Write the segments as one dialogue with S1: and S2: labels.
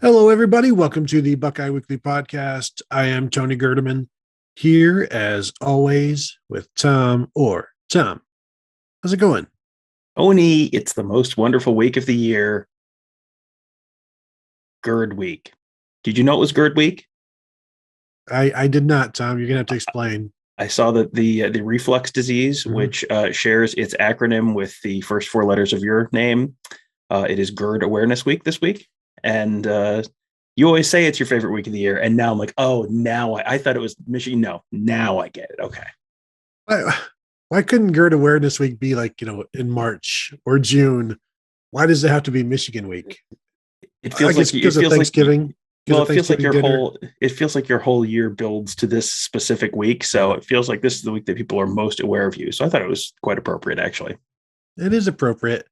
S1: Hello, everybody. Welcome to the Buckeye Weekly Podcast. I am Tony Gerdeman, here as always with Tom Orr. Tom, how's it going?
S2: Oni, it's the most wonderful week of the year, Gerd Week. Did you know it was Gerd Week?
S1: I did not, Tom. You're gonna have to explain.
S2: I saw that the reflux disease,
S1: Mhm.
S2: which shares its acronym with the first four letters of your name, it is Gerd Awareness Week this week, and you always say it's your favorite week of the year, and now I'm like, oh, now I thought it was Michigan. No, now I get it. Okay,
S1: Why, why couldn't GERD Awareness Week be like, in March or June? Why does it have to be Michigan Week?
S2: it
S1: I
S2: feels
S1: guess
S2: like it
S1: because of
S2: feels like
S1: Thanksgiving, because
S2: well,
S1: of Thanksgiving dinner.
S2: it feels like your whole year builds to this specific week. So
S1: Uh,
S2: it feels like this is the week that people are most aware of you. So I thought it was quite appropriate, actually.
S1: it is appropriate,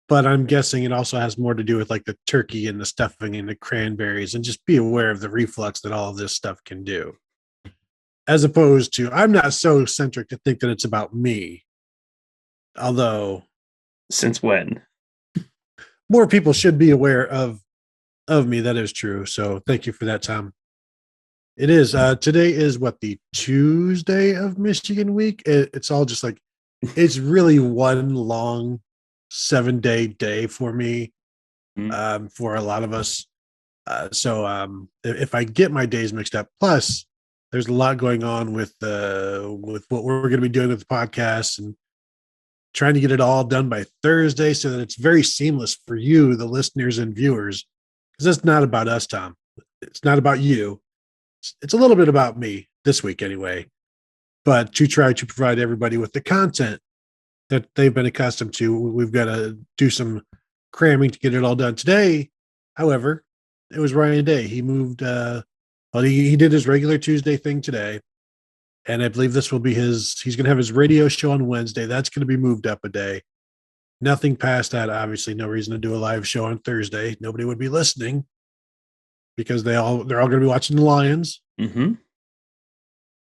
S1: but I'm guessing it also has more to do with like the turkey and the stuffing and the cranberries, and just be aware of the reflux that all of this stuff can do. As opposed to, I'm not so centric to think that it's about me, although
S2: Since when?
S1: more people should be aware of me. That is true. So thank you for that, Tom. It is. Today is what, the Tuesday of Michigan week. It's all just like, it's really one long 7-day for me. For a lot of us. So if I get my days mixed up, plus there's a lot going on with what we're going to be doing with the podcast and trying to get it all done by Thursday so that it's very seamless for you, the listeners and viewers. Because it's not about us, Tom. It's not about you. It's a little bit about me this week, anyway. But to try to provide everybody with the content that they've been accustomed to, we've got to do some cramming to get it all done today. However, it was Ryan Day. He moved. He did his regular Tuesday thing today, and I believe this will be his. He's going to have his radio show on Wednesday. That's going to be moved up a day. Nothing past that. Obviously, no reason to do a live show on Thursday. Nobody would be listening because they're all going to be watching the Lions.
S2: Mm-hmm.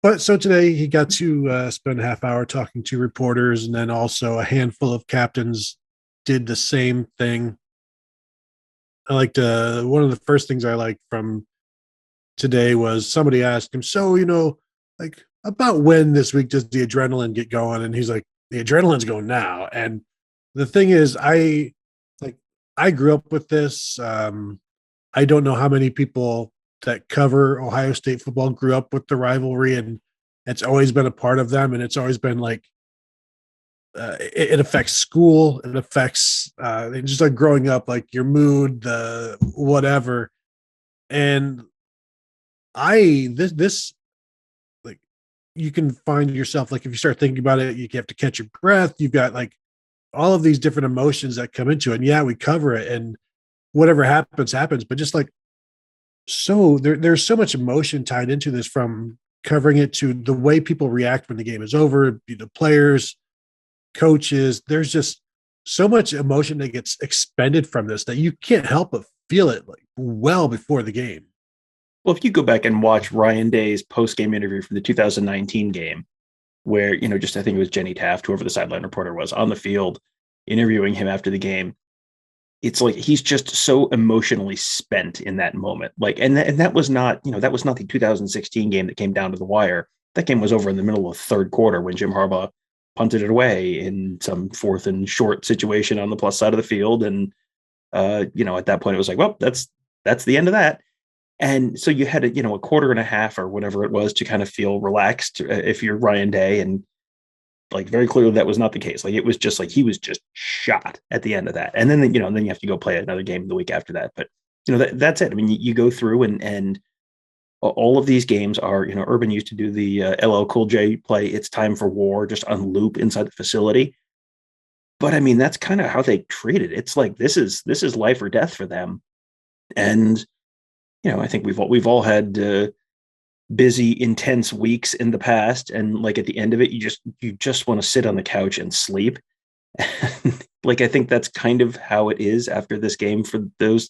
S1: But so today he got to spend a half hour talking to reporters, and then also a handful of captains did the same thing. I liked one of the first things I liked from today was somebody asked him, so, like, about when this week does the adrenaline get going? And he's like, the adrenaline's going now. And the thing is, like, I grew up with this. I don't know how many people that cover Ohio State football grew up with the rivalry, and it's always been a part of them. And it's always been like, it affects school. It affects just like growing up, like your mood, the whatever. And this like, you can find yourself, like, if you start thinking about it, you have to catch your breath. You've got like all of these different emotions that come into it. And yeah, we cover it, and whatever happens. But just like, so there's so much emotion tied into this, from covering it to the way people react when the game is over. Players, coaches, there's just so much emotion that gets expended from this that you can't help but feel it, like, well before the game.
S2: Well, if you go back and watch Ryan Day's post-game interview from the 2019 game, where, just I think it was Jenny Taft, whoever the sideline reporter was, on the field interviewing him after the game, it's like he's just so emotionally spent in that moment. Like, and that was not, that was not the 2016 game that came down to the wire. That game was over in the middle of the third quarter when Jim Harbaugh punted it away in some fourth and short situation on the plus side of the field. And at that point it was like, well, that's the end of that. And so you had a quarter and a half or whatever it was to kind of feel relaxed if you're Ryan Day. And like, very clearly that was not the case. Like, it was just like he was just shot at the end of that. And then then you have to go play another game the week after that. But that's it. I mean, you go through and all of these games are, Urban used to do the LL Cool J play "It's Time for War" just on loop inside the facility. But I mean, that's kind of how they treat it. It's like this is life or death for them. And I think we've all had busy, intense weeks in the past, and like at the end of it, you just want to sit on the couch and sleep. Like, I think that's kind of how it is after this game for those.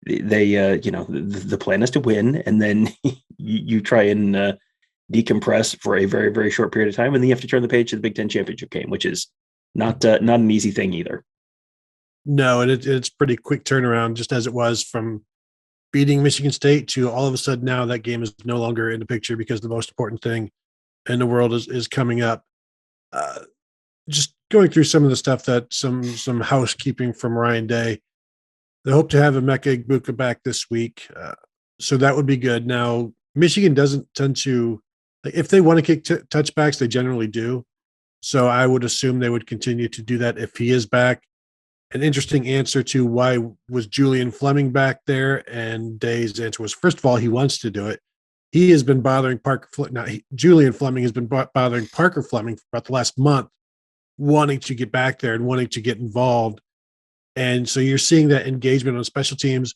S2: They the plan is to win, and then you try and decompress for a very, very short period of time, and then you have to turn the page to the Big Ten championship game, which is not an easy thing either.
S1: No, and it's pretty quick turnaround, just as it was from beating Michigan State to all of a sudden now that game is no longer in the picture because the most important thing in the world is coming up. Uh, just going through some of the stuff that some housekeeping from Ryan Day. They hope to have Emeka Egbuka back this week, so that would be good. Now Michigan doesn't tend to, like, if they want to kick touchbacks, they generally do. So I would assume they would continue to do that if he is back. An interesting answer to why was Julian Fleming back there, and Day's answer was, first of all, he wants to do it. He has been bothering Parker. Now, Julian Fleming has been bothering Parker Fleming for about the last month, wanting to get back there and wanting to get involved. And so you're seeing that engagement on special teams,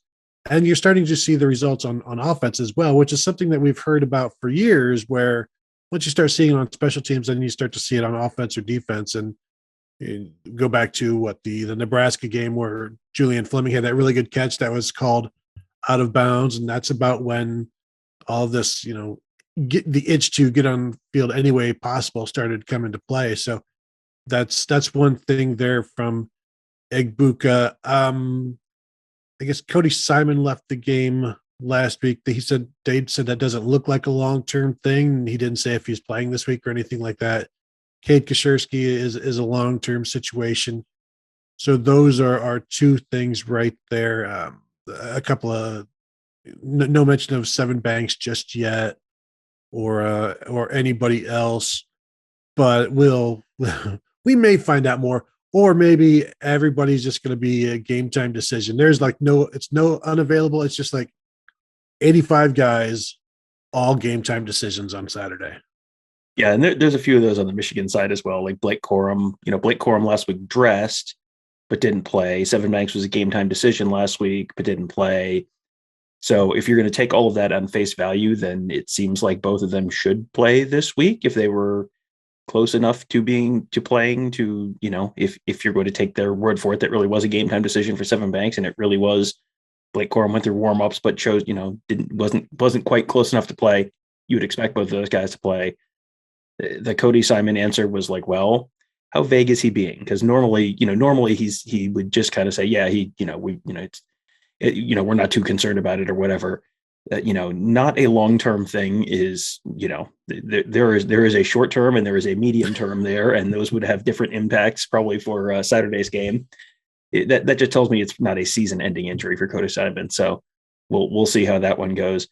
S1: and you're starting to see the results on offense as well, which is something that we've heard about for years, where once you start seeing it on special teams, then you start to see it on offense or defense. And you go back to what the Nebraska game where Julian Fleming had that really good catch that was called out of bounds. And that's about when all of this, get the itch to get on the field any way possible started to come into play. So that's one thing there from Egbuka. I guess Cody Simon left the game last week. Dade said that doesn't look like a long-term thing. He didn't say if he's playing this week or anything like that. Cade Kashersky is a long-term situation. So those are two things right there. A couple of no mention of Seven Banks just yet, or anybody else, but we may find out more, or maybe everybody's just going to be a game time decision. There's it's no unavailable. It's just like 85 guys, all game time decisions on Saturday.
S2: Yeah, and there's a few of those on the Michigan side as well, like Blake Corum. Blake Corum last week dressed but didn't play. Seven Banks was a game time decision last week but didn't play. So if you're going to take all of that on face value, then it seems like both of them should play this week if they were close enough to playing. If you're going to take their word for it, that really was a game time decision for Seven Banks, and it really was. Blake Corum went through warm-ups but wasn't quite close enough to play. You would expect both of those guys to play. The Cody Simon answer was like, well, how vague is he being? Because normally he would just kind of say, yeah, we're not too concerned about it or whatever. Not a long-term thing is, there is a short term and there is a medium term there, and those would have different impacts probably for Saturday's game. That just tells me it's not a season-ending injury for Cody Simon. So we'll see how that one goes.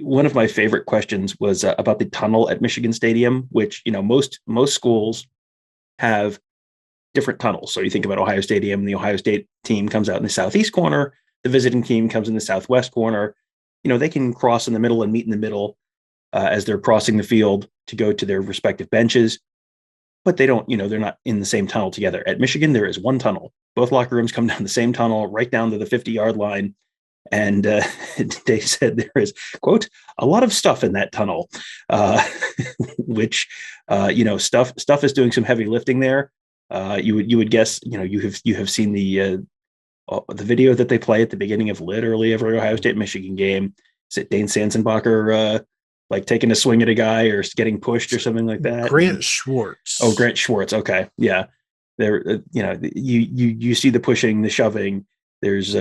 S2: One of my favorite questions was about the tunnel at Michigan Stadium, which, most schools have different tunnels. So you think about Ohio Stadium, the Ohio State team comes out in the southeast corner, the visiting team comes in the southwest corner. They can cross in the middle and meet in the middle as they're crossing the field to go to their respective benches, but they don't, they're not in the same tunnel together. At Michigan, there is one tunnel. Both locker rooms come down the same tunnel, right down to the 50-yard line. And they said there is, quote, a lot of stuff in that tunnel, which, stuff is doing some heavy lifting there. You would guess, you have seen the video that they play at the beginning of literally every Ohio State Michigan game. Is it Dane Sansenbacher like taking a swing at a guy or getting pushed or something like that?
S1: Grant Schwartz.
S2: Oh, Grant Schwartz. Okay, yeah. There, you see the pushing, the shoving. There is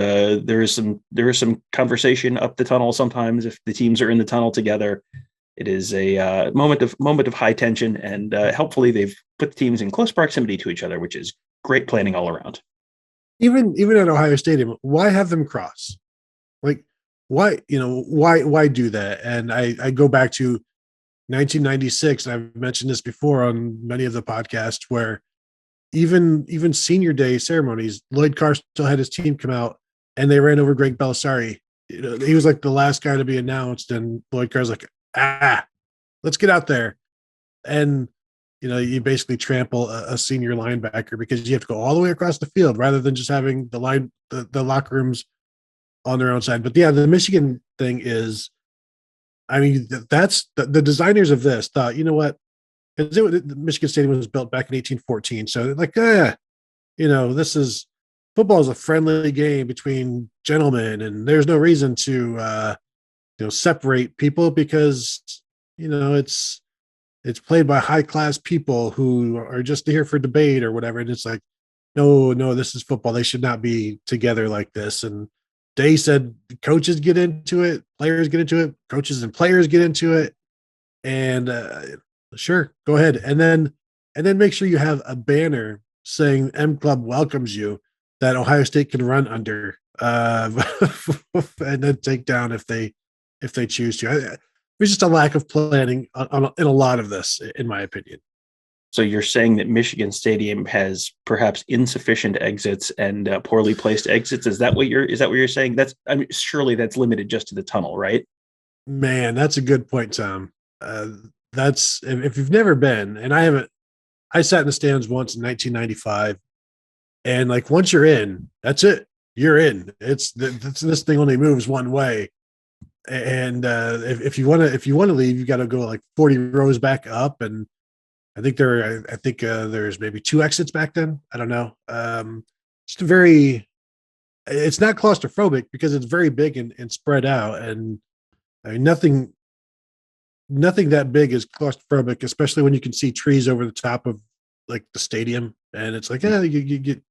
S2: some conversation up the tunnel sometimes if the teams are in the tunnel together. It is a moment of high tension, and helpfully they've put the teams in close proximity to each other, which is great planning all around.
S1: Even at Ohio Stadium, why have them cross? Like, why do that? And I go back to 1996, and I've mentioned this before on many of the podcasts, where even senior day ceremonies, Lloyd Carr still had his team come out and they ran over Greg Belisari. He was like the last guy to be announced, and Lloyd Carr's like, let's get out there. And you basically trample a senior linebacker because you have to go all the way across the field rather than just having the locker rooms on their own side. But yeah, the Michigan thing is, that's the designers of this thought, you know what? Because the Michigan Stadium was built back in 1814. So like, this is, football is a friendly game between gentlemen, and there's no reason to, separate people because, it's played by high class people who are just here for debate or whatever. And it's like, no, this is football. They should not be together like this. And Day said coaches get into it, players get into it, coaches and players get into it. And sure, go ahead. And then make sure you have a banner saying M Club welcomes you that Ohio State can run under and then take down if they choose to. There's just a lack of planning in a lot of this, in my opinion.
S2: So you're saying that Michigan Stadium has perhaps insufficient exits and poorly placed exits? Is that what you're saying? Surely that's limited just to the tunnel, right?
S1: Man, that's a good point, Tom. That's if you've never been, and I haven't. I sat in the stands once in 1995, and like once you're in, that's it. You're in. This thing only moves one way, and if you want to leave, you got to go like 40 rows back up, and I think there's maybe 2 exits back then. I don't know. Just it's not claustrophobic because it's very big and spread out, and I mean nothing that big is claustrophobic, especially when you can see trees over the top of like the stadium, and it's like, you get.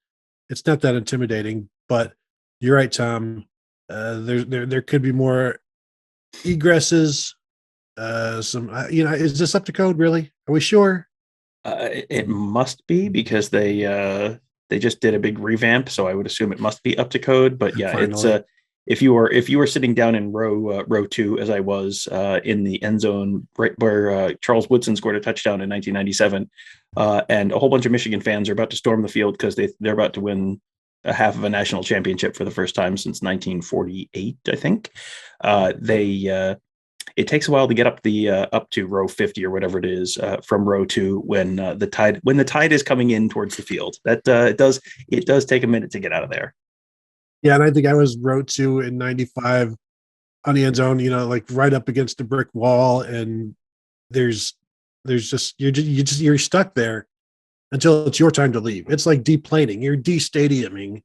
S1: It's not that intimidating, but you're right, Tom. There could be more egresses. Is this up to code? Really? Are we sure?
S2: It must be because they just did a big revamp, so I would assume it must be up to code. But yeah,
S1: Finally.
S2: it's if you were sitting down in row 2, as I was in the end zone right where Charles Woodson scored a touchdown in 1997, and a whole bunch of Michigan fans are about to storm the field because they're about to win a half of a national championship for the first time since 1948, I think. It takes a while to get up to row 50 or whatever it is from row 2 when the tide is coming in towards the field. That it does take a minute to get out of there.
S1: Yeah, and I think I was row 2 in 95 on the end zone, like right up against the brick wall, and there's just you're stuck there until it's your time to leave. It's like deplaning. You're de-stadiuming,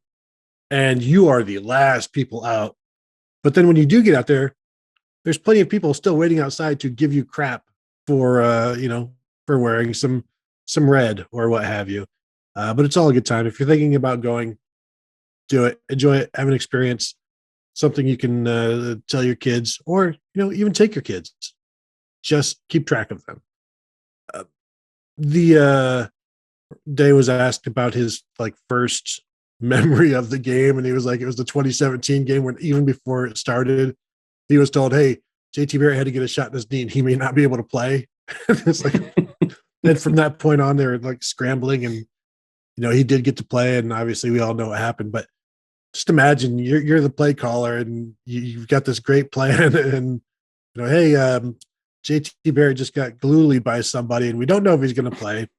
S1: and you are the last people out. But then when you do get out there, there's plenty of people still waiting outside to give you crap for for wearing some red or what have you. But it's all a good time. If you're thinking about going, do it, enjoy it, have an experience, something you can tell your kids, or even take your kids. Just keep track of them. The Day was asked about his first memory of the game, and he was like, it was the 2017 game when even before it started, he was told, "Hey, JT Barrett had to get a shot in his knee, and he may not be able to play." It's like, and from that point on, they're like scrambling, and he did get to play, and obviously we all know what happened. But just imagine you're the play caller, and you've got this great plan, and hey, JT Barrett just got glued by somebody, and we don't know if he's going to play,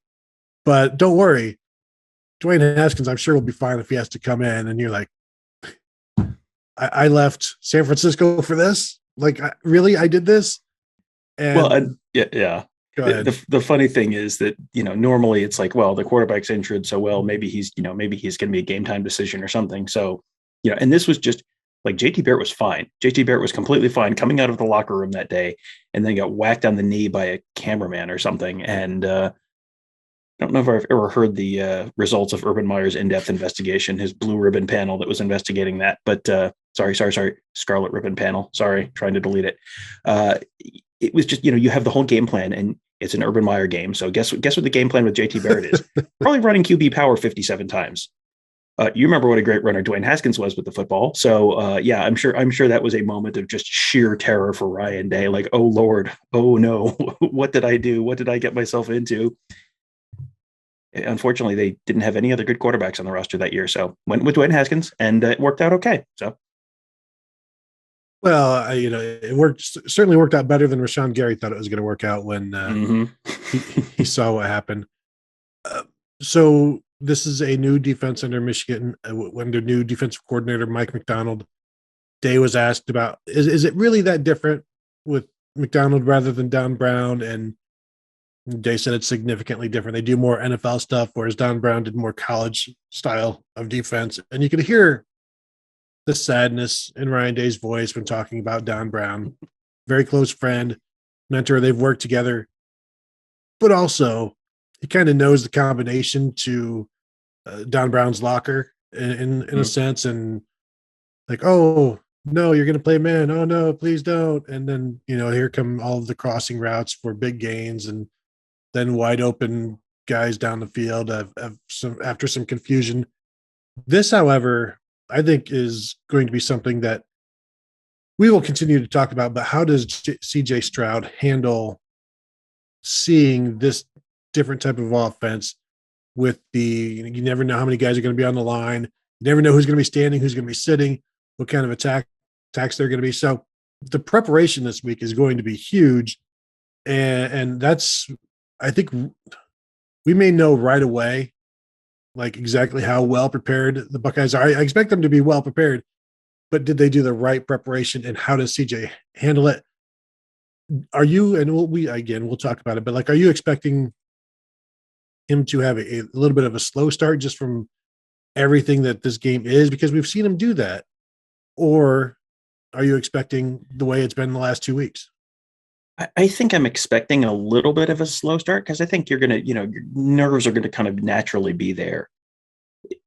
S1: but don't worry, Dwayne Haskins, I'm sure, will be fine if he has to come in. And you're like, I left San Francisco for this. Like, really, I did this. And
S2: yeah. The funny thing is that normally it's like, well, the quarterback's injured, so maybe he's going to be a game time decision or something. So and this was just like JT Barrett was fine. JT Barrett was completely fine coming out of the locker room that day, and then got whacked on the knee by a cameraman or something. And I don't know if I've ever heard the results of Urban Meyer's in-depth investigation, his blue ribbon panel that was investigating that. But sorry, Scarlet Ribbon panel. Sorry, trying to delete it. It was just, you have the whole game plan, and it's an Urban Meyer game. So guess what the game plan with JT Barrett is? Probably running QB power 57 times. You remember what a great runner Dwayne Haskins was with the football. So I'm sure that was a moment of just sheer terror for Ryan Day. Like, oh Lord, oh no, what did I do? What did I get myself into? Unfortunately, they didn't have any other good quarterbacks on the roster that year, so went with Dwayne Haskins, and it worked out okay. So,
S1: well, it certainly worked out better than Rashawn Gary thought it was going to work out when he saw what happened. So this is a new defense under Michigan, under new defensive coordinator Mike Macdonald. Day was asked about, is it really that different with Macdonald rather than Don Brown? And Day said it's significantly different. They do more NFL stuff, whereas Don Brown did more college style of defense. And you could hear the sadness in Ryan Day's voice when talking about Don Brown. Very close friend, mentor. They've worked together. But also, he kind of knows the combination to Don Brown's locker in a sense, and like, oh no, you're going to play man. Oh no, please don't. And then here come all of the crossing routes for big gains, and then wide open guys down the field after some confusion. This, however, I think is going to be something that we will continue to talk about. But how does CJ Stroud handle seeing this different type of offense with you never know how many guys are going to be on the line. You never know who's going to be standing, who's going to be sitting, what kind of attacks they're going to be. So the preparation this week is going to be huge. And that's, I think we may know right away, like exactly how well prepared the Buckeyes are. I expect them to be well prepared, but did they do the right preparation, and how does CJ handle it? Are you, and we'll talk about it, but like, are you expecting him to have a little bit of a slow start just from everything that this game is, because we've seen him do that? Or are you expecting the way it's been the last 2 weeks?
S2: I think I'm expecting a little bit of a slow start, because I think you're going to, your nerves are going to kind of naturally be there.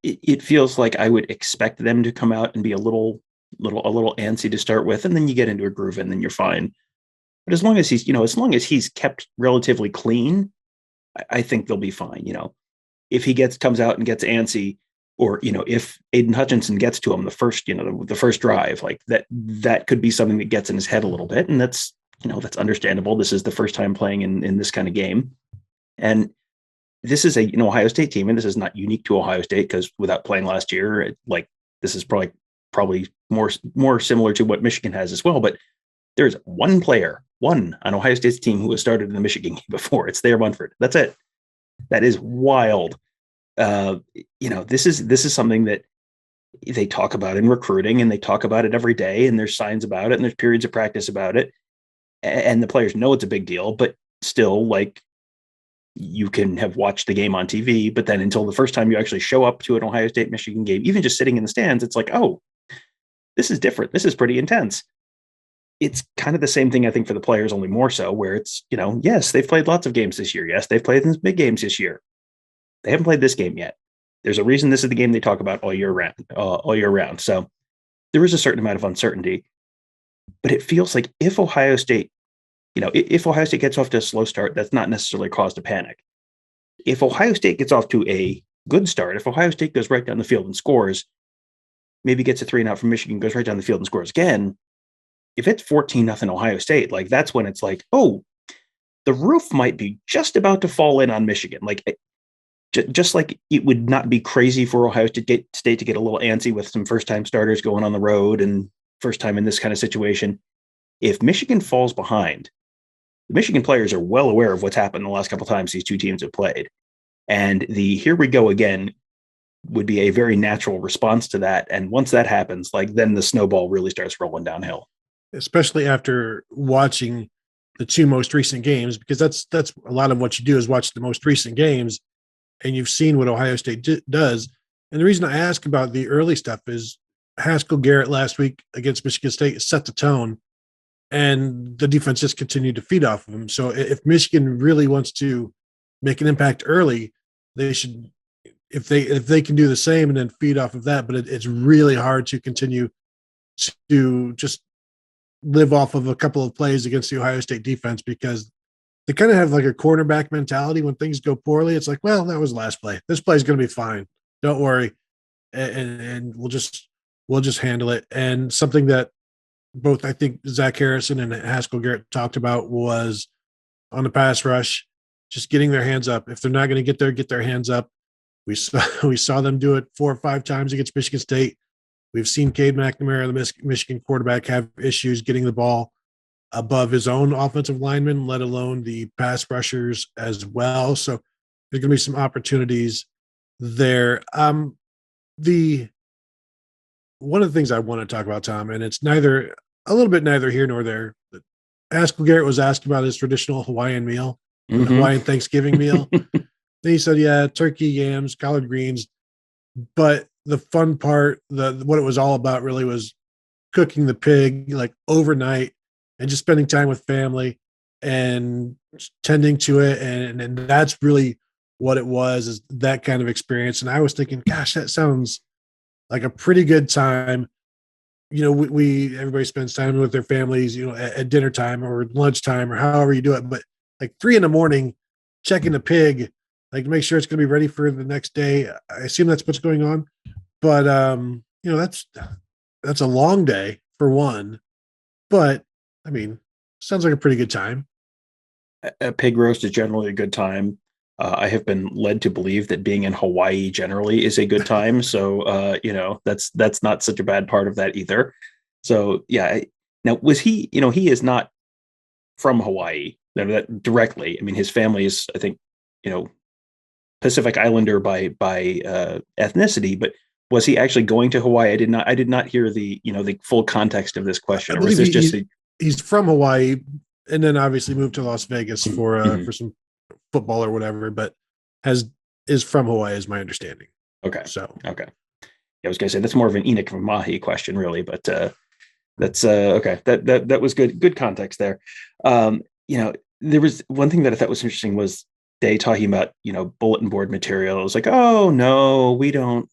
S2: It feels like I would expect them to come out and be a little antsy to start with, and then you get into a groove and then you're fine. But as long as he's kept relatively clean, I think they'll be fine. If he comes out and gets antsy, or if Aiden Hutchinson gets to him the first drive, like that could be something that gets in his head a little bit, and that's understandable. This is the first time playing in this kind of game, and this is a Ohio State team, and this is not unique to Ohio State, because without playing last year, this is probably more similar to what Michigan has as well. But there's one player on Ohio State's team who has started in the Michigan game before. It's Thayer Munford. That's it. That is wild. This is something that they talk about in recruiting, and they talk about it every day, and there's signs about it, and there's periods of practice about it, and the players know it's a big deal. But still, you can have watched the game on TV, but then until the first time you actually show up to an Ohio State Michigan game, even just sitting in the stands, it's like, oh, this is different. This is pretty intense. It's kind of the same thing, I think, for the players, only more so, where it's, yes, they've played lots of games this year. Yes, they've played in big games this year. They haven't played this game yet. There's a reason this is the game they talk about all year round. So there is a certain amount of uncertainty, but it feels like if Ohio State gets off to a slow start, that's not necessarily cause to panic. If Ohio State gets off to a good start, if Ohio State goes right down the field and scores, maybe gets a 3-and-out from Michigan, goes right down the field and scores again. If it's 14-0 Ohio State, that's when it's like, oh, the roof might be just about to fall in on Michigan. Just like it would not be crazy for Ohio State to get a little antsy with some first-time starters going on the road and first time in this kind of situation. If Michigan falls behind, the Michigan players are well aware of what's happened the last couple of times these two teams have played. And the here we go again would be a very natural response to that. And once that happens, then the snowball really starts rolling downhill. Especially
S1: after watching the two most recent games, because that's a lot of what you do is watch the most recent games, and you've seen what Ohio State does. And the reason I ask about the early stuff is Haskell Garrett last week against Michigan State set the tone, and the defense just continued to feed off of him. So if Michigan really wants to make an impact early, they should, if they can do the same and then feed off of that. But it's really hard to continue to just live off of a couple of plays against the Ohio State defense, because they kind of have a quarterback mentality. When things go poorly, it's like, well, that was the last play. This play is going to be fine. Don't worry. And we'll just handle it. And something that both, I think, Zach Harrison and Haskell Garrett talked about was on the pass rush, just getting their hands up. If they're not going to get their hands up. We saw them do it 4 or 5 times against Michigan State. We've seen Cade McNamara, the Michigan quarterback, have issues getting the ball above his own offensive linemen, let alone the pass rushers as well. So there's going to be some opportunities there. One of the things I want to talk about, Tom, and it's a little bit neither here nor there. Haskell Garrett was asked about his traditional Hawaiian meal, the Hawaiian Thanksgiving meal. Then he said, yeah, turkey, yams, collard greens. But the fun part, what it was all about really was cooking the pig overnight and just spending time with family and tending to it. And that's really what it was, is that kind of experience. And I was thinking, gosh, that sounds like a pretty good time. We everybody spends time with their families, at dinner time or lunchtime or however you do it. But like 3 a.m, checking the pig, like to make sure it's going to be ready for the next day. I assume that's what's going on. But that's a long day for one. But I mean, sounds like a pretty good time.
S2: A pig roast is generally a good time. I have been led to believe that being in Hawaii generally is a good time. So, that's not such a bad part of that either. So, yeah. Now, was he, he is not from Hawaii that directly. I mean, his family is, I think, Pacific Islander by ethnicity, but was he actually going to Hawaii? I did not hear the full context of this question. Or was this just
S1: he's from Hawaii and then obviously moved to Las Vegas for some football or whatever, but is from Hawaii is my understanding.
S2: Okay.
S1: So
S2: okay. Yeah, I was gonna say that's more of an Enoch Mahi question, really, but that's okay. That was good context there. There was one thing that I thought was interesting was they talking about, bulletin board materials, like, oh no, we don't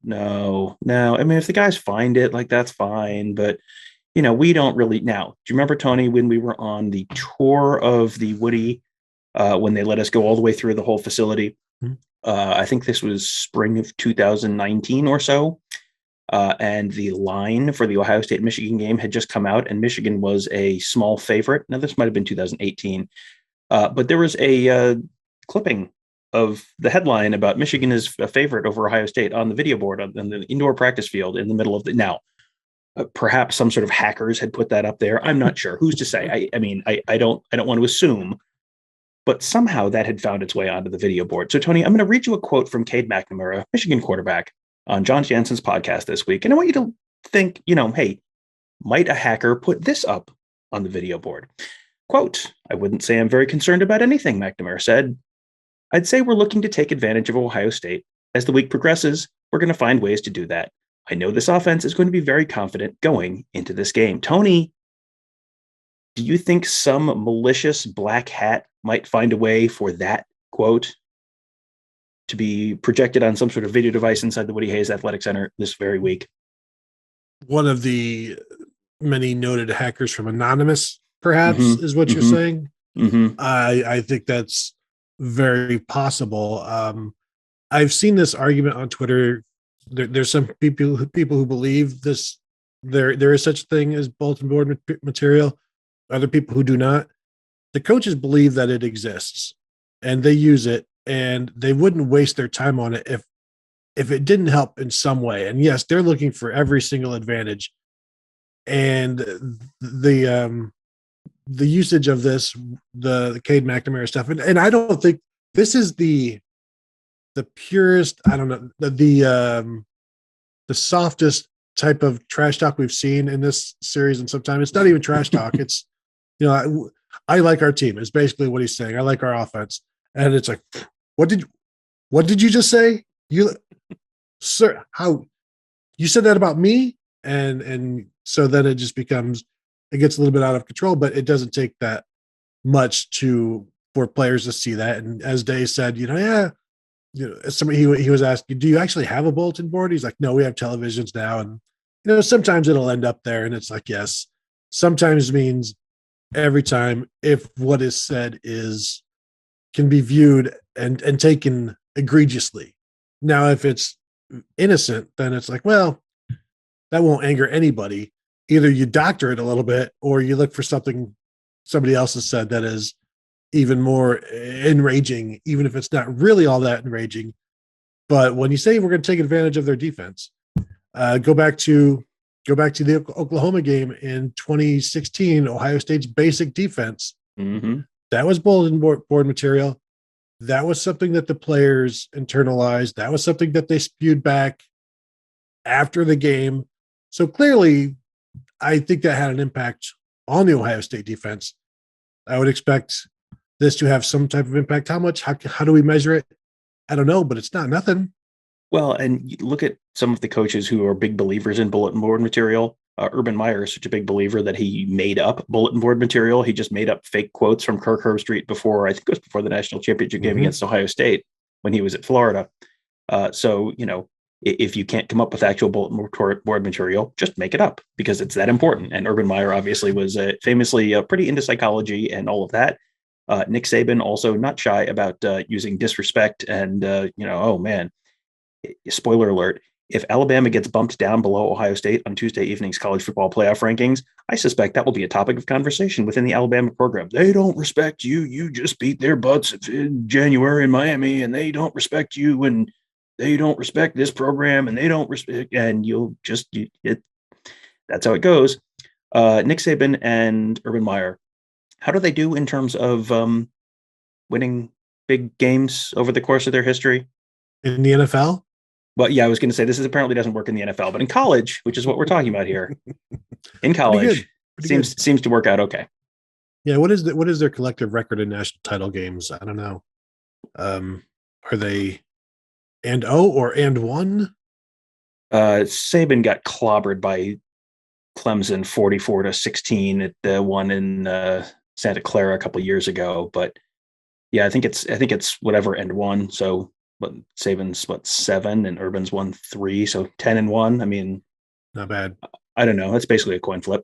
S2: know. No, I mean, if the guys find it, like, that's fine, but we don't really. Now, do you remember, Tony, when we were on the tour of the Woody, when they let us go all the way through the whole facility?
S1: Mm-hmm.
S2: I think this was spring of 2019 or so. And the line for the Ohio State-Michigan game had just come out, and Michigan was a small favorite. Now, this might have been 2018. But there was a clipping of the headline about Michigan is a favorite over Ohio State on the video board on the indoor practice field in the middle of the. Now, perhaps some sort of hackers had put that up there. I'm not sure. Who's to say? I don't want to assume, but somehow that had found its way onto the video board. So, Tony, I'm going to read you a quote from Cade McNamara, Michigan quarterback, on John Jansen's podcast this week, and I want you to think, hey, might a hacker put this up on the video board? Quote, I wouldn't say I'm very concerned about anything, McNamara said. I'd say we're looking to take advantage of Ohio State. As the week progresses, we're going to find ways to do that. I know this offense is going to be very confident going into this game. Tony, do you think some malicious black hat might find a way for that quote to be projected on some sort of video device inside the Woody Hayes Athletic Center this very week?
S1: One of the many noted hackers from Anonymous, perhaps, is what you're saying. I think that's very possible. I've seen this argument on Twitter. There's some people who believe this. There is such a thing as bulletin board material. Other people who do not. The coaches believe that it exists, and they use it, and they wouldn't waste their time on it if it didn't help in some way. And yes, they're looking for every single advantage. And the usage of this, the Cade McNamara stuff, and I don't think this is the purest, I don't know, the softest type of trash talk we've seen in this series in some time. It's not even trash talk. It's, I like our team. It's basically what he's saying. I like our offense. And it's like, what did you just say? Sir, how you said that about me? And so then it just becomes, it gets a little bit out of control, but it doesn't take that much for players to see that. And as Day said, somebody, he was asking, do you actually have a bulletin board? He's like, no, we have televisions now. And, sometimes it'll end up there. And it's like, yes, sometimes means every time, if what is said can be viewed and taken egregiously. Now, if it's innocent, then it's like, well, that won't anger anybody. Either you doctor it a little bit or you look for something somebody else has said that is even more enraging, even if it's not really all that enraging. But when you say we're going to take advantage of their defense, go back to the Oklahoma game in 2016, Ohio State's basic defense.
S2: Mm-hmm.
S1: That was bulletin board material. That was something that the players internalized. That was something that they spewed back after the game. So clearly, I think that had an impact on the Ohio State defense. I would expect this to have some type of impact. How much? How do we measure it? I don't know, but it's not nothing.
S2: Well, and you look at some of the coaches who are big believers in bulletin board material. Urban Meyer is such a big believer that he made up bulletin board material. He just made up fake quotes from Kirk Herbstreit before, I think it was before the national championship game against Ohio State when he was at Florida. So, if you can't come up with actual bulletin board material, just make it up because it's that important. And Urban Meyer obviously was famously pretty into psychology and all of that. Nick Saban also not shy about using disrespect and, oh man, spoiler alert. If Alabama gets bumped down below Ohio State on Tuesday evening's college football playoff rankings, I suspect that will be a topic of conversation within the Alabama program. They don't respect you. You just beat their butts in January in Miami, and they don't respect you, and they don't respect this program, and they don't respect, and that's how it goes. Nick Saban and Urban Meyer, how do they do in terms of winning big games over the course of their history?
S1: In the NFL?
S2: Well, yeah, I was going to say this apparently doesn't work in the NFL, but in college, which is what we're talking about here, in college, seems to work out okay.
S1: Yeah, what is their collective record in national title games? I don't know. Are they and 0 or and 1?
S2: Saban got clobbered by Clemson 44-16 at the one in Santa Clara a couple of years ago, but yeah, I think it's whatever and 1. So. But Saban's 7 and Urban's 3, so 10-1. I mean,
S1: not bad.
S2: I don't know. It's basically a coin flip.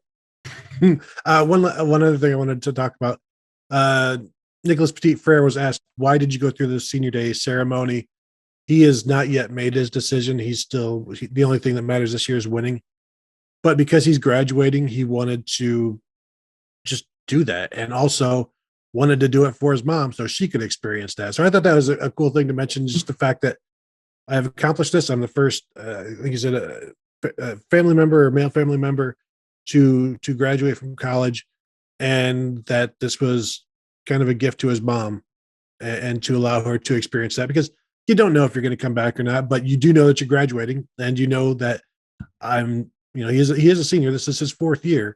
S1: One other thing I wanted to talk about. Nicholas Petit-Frere was asked, why did you go through the senior day ceremony? He has not yet made his decision. The only thing that matters this year is winning. But because he's graduating, he wanted to just do that. And also wanted to do it for his mom so she could experience that. So I thought that was a cool thing to mention, just the fact that I have accomplished this. I'm the first, I think he said, a family member or male family member to graduate from college, and that this was kind of a gift to his mom and to allow her to experience that, because you don't know if you're going to come back or not, but you do know that you're graduating, and you know that he is a senior. This is his 4th year.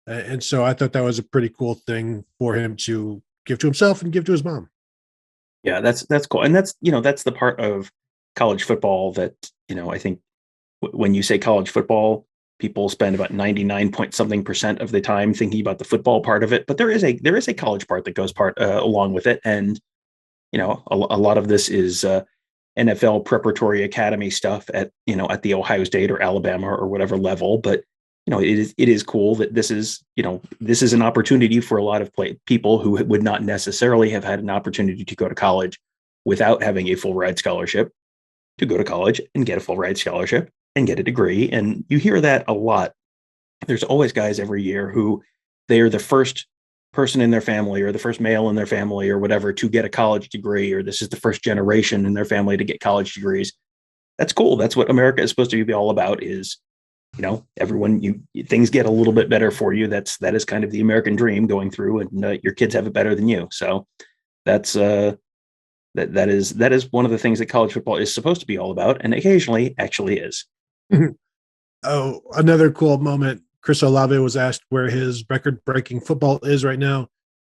S1: And so I thought that was a pretty cool thing for him to give to himself and give to his mom.
S2: Yeah, that's cool. And that's the part of college football that, I think when you say college football, people spend about 99% of the time thinking about the football part of it. But there is a college part that goes along with it. And, a lot of this is NFL preparatory academy stuff at the Ohio State or Alabama or whatever level. But it is cool that this is an opportunity for a lot of people who would not necessarily have had an opportunity to go to college without having a full ride scholarship, to go to college and get a full ride scholarship and get a degree. And you hear that a lot. There's always guys every year who they are the first person in their family or the first male in their family or whatever to get a college degree, or this is the first generation in their family to get college degrees. That's cool. That's what America is supposed to be all about, is everyone, things get a little bit better for you. That is kind of the American dream going through, and your kids have it better than you. So that's that is one of the things that college football is supposed to be all about, and occasionally actually is.
S1: Oh, another cool moment. Chris Olave was asked where his record-breaking football is right now.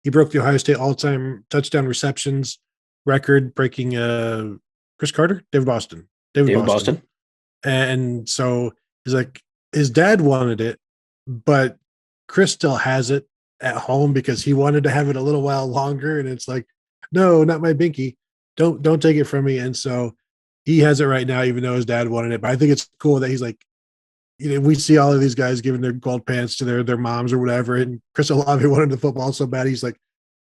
S1: He broke the Ohio State all-time touchdown receptions record, breaking Chris Carter, David Boston. And so he's like, his dad wanted it, but Chris still has it at home because he wanted to have it a little while longer. And it's like, no, not my binky. Don't take it from me. And so he has it right now, even though his dad wanted it. But I think it's cool that he's like, we see all of these guys giving their gold pants to their moms or whatever. And Chris Olave wanted the football so bad. He's like,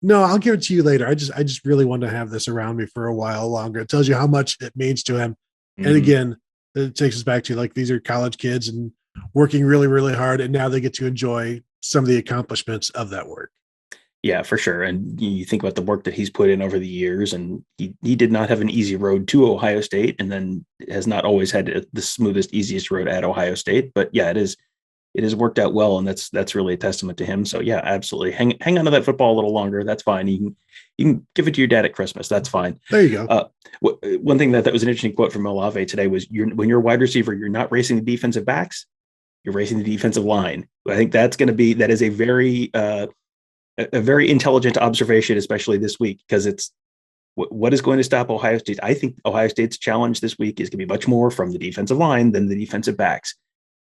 S1: no, I'll give it to you later. I just really want to have this around me for a while longer. It tells you how much it means to him. Mm-hmm. And again, it takes us back to, like, these are college kids and working really, really hard. And now they get to enjoy some of the accomplishments of that work.
S2: Yeah, for sure. And you think about the work that he's put in over the years, and he did not have an easy road to Ohio State, and then has not always had the smoothest, easiest road at Ohio State. But yeah, it has worked out well, and that's really a testament to him. So yeah, absolutely. Hang on to that football a little longer. That's fine. You can give it to your dad at Christmas. That's fine.
S1: There you go.
S2: One thing that was an interesting quote from Olave today was, when you're a wide receiver, you're not racing the defensive backs, you're racing the defensive line. I think that is a very intelligent observation, especially this week, because it's what is going to stop Ohio State. I think Ohio State's challenge this week is going to be much more from the defensive line than the defensive backs.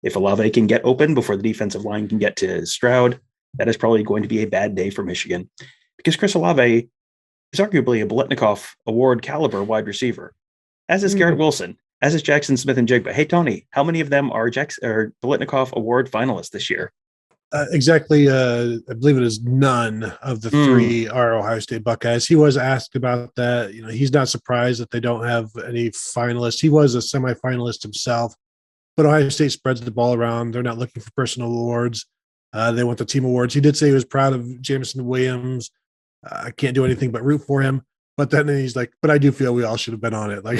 S2: If Olave can get open before the defensive line can get to Stroud, that is probably going to be a bad day for Michigan, because Chris Olave is arguably a Biletnikoff Award caliber wide receiver, as is Garrett Wilson, as is Jackson Smith and Jigba. Hey, Tony, how many of them are Biletnikoff Award finalists this year?
S1: Exactly. I believe it is none of the three are Ohio State Buckeyes. He was asked about that. He's not surprised that they don't have any finalists. He was a semifinalist himself, but Ohio State spreads the ball around. They're not looking for personal awards. They want the team awards. He did say he was proud of Jameson Williams. I can't do anything but root for him. But then he's like, but I do feel we all should have been on it. Like,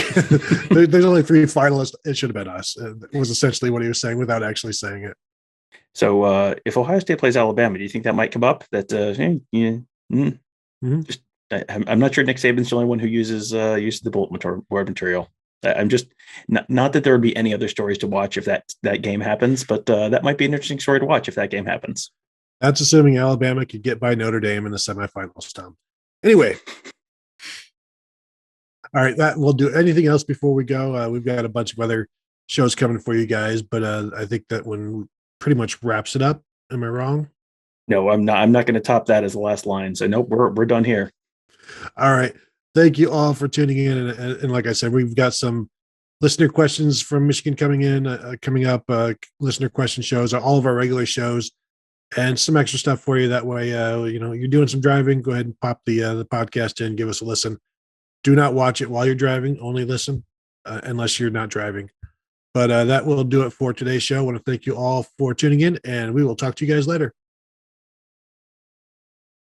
S1: there's only three finalists. It should have been us. It was essentially what he was saying without actually saying it.
S2: So if Ohio State plays Alabama, do you think that might come up? That I'm not sure Nick Saban's the only one who uses the bulletin board material. I'm just not that there would be any other stories to watch if that game happens, but that might be an interesting story to watch if that game happens.
S1: That's assuming Alabama could get by Notre Dame in the semifinals, Tom. Anyway. All right, that will do. Anything else before we go? We've got a bunch of other shows coming for you guys, but I think that one pretty much wraps it up. Am I wrong?
S2: No, I'm not. I'm not going to top that as the last line. So nope, we're done here.
S1: All right. Thank you all for tuning in. And like I said, we've got some listener questions from Michigan coming up. Listener question shows, all of our regular shows, and some extra stuff for you. That way, you're doing some driving. Go ahead and pop the podcast in. Give us a listen. Do not watch it while you're driving. Only listen unless you're not driving. But that will do it for today's show. I want to thank you all for tuning in, and we will talk to you guys later.